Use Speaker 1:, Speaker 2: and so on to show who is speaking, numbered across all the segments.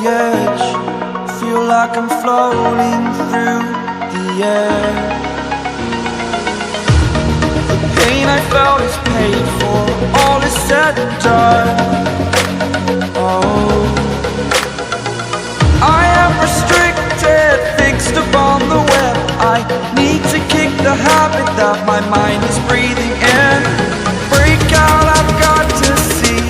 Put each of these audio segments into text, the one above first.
Speaker 1: edge, feel like I'm floating through the air. The pain I felt is paid for, all is said and done. Oh, I am restricted, fixed upon the web. I need to kick the habit that my mind is breathing in. Break out, I've got to see.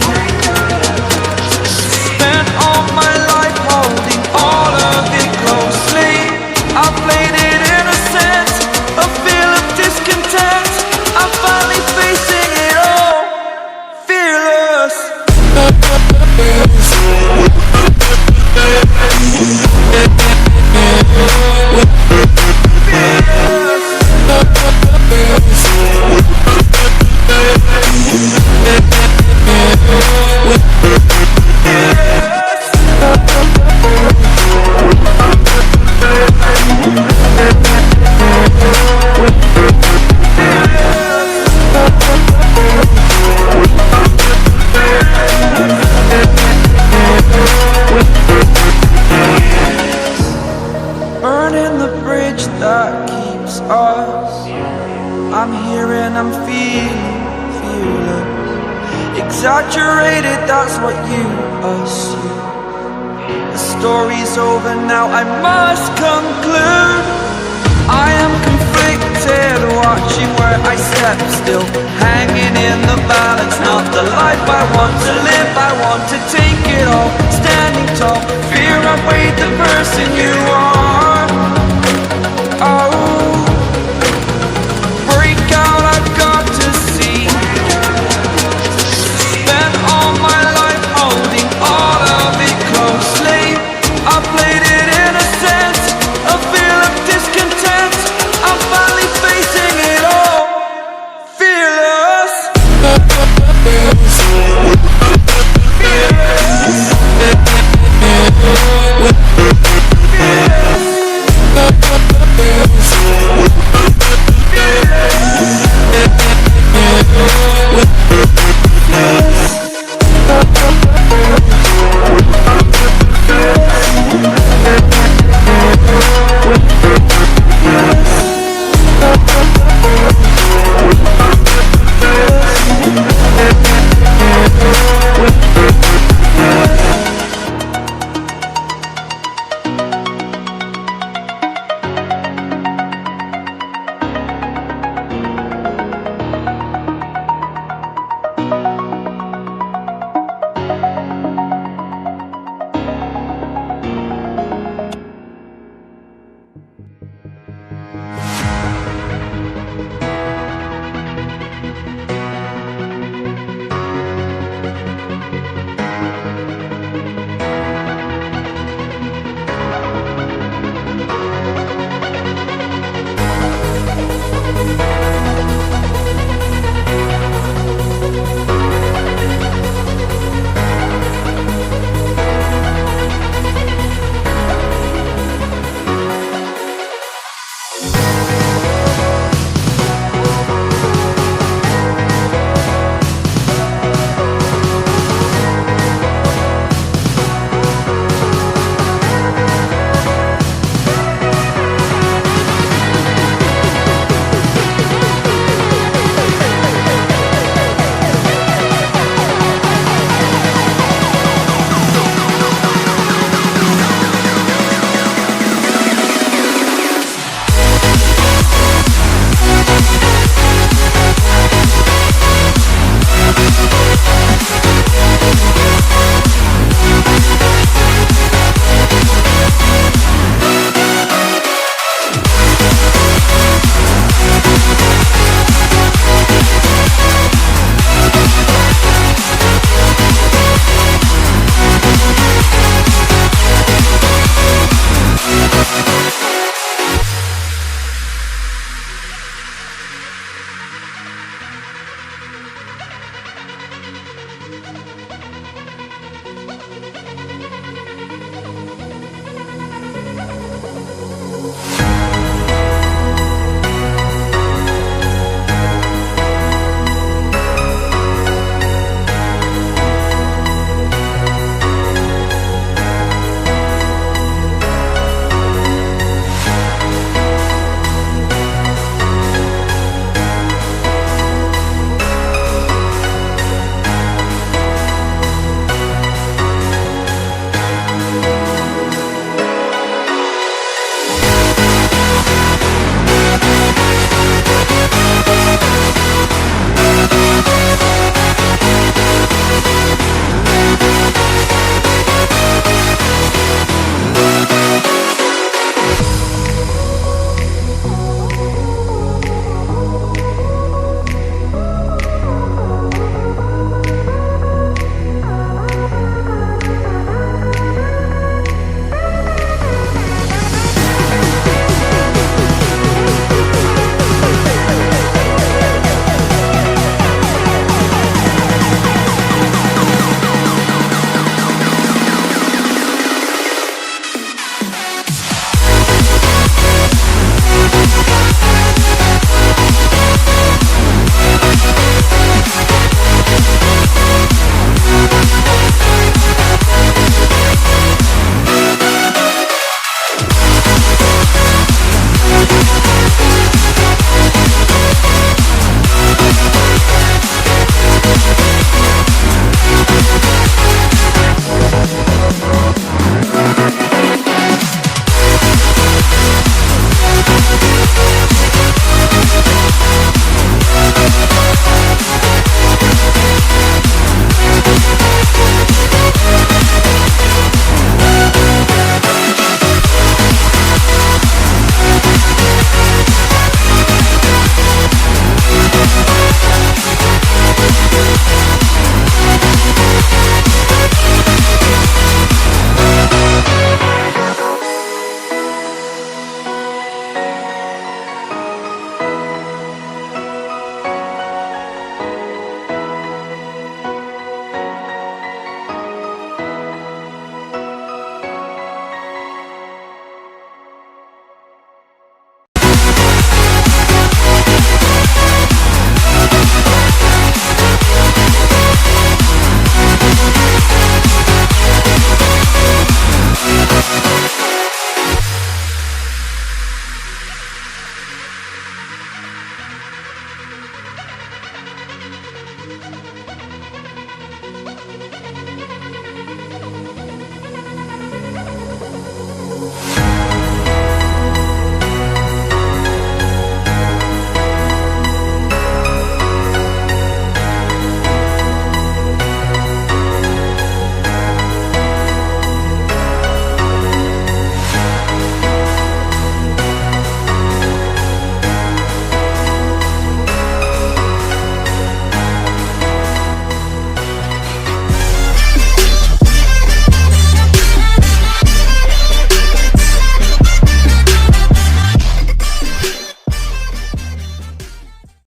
Speaker 1: Spent all my life holding all of it closely. I played it innocent, a feel of discontent. I'm finally facing it all, fearless. Burning the bridge that keeps us. I'm here and I'm feeling fearless. Exaggerated, that's what you assume. The story's over now, I must conclude. I am conflicted, watching where I step still, hanging in the balance. Not the life I want to live, I want to take it all. Standing tall, fear I've weighed the person you are.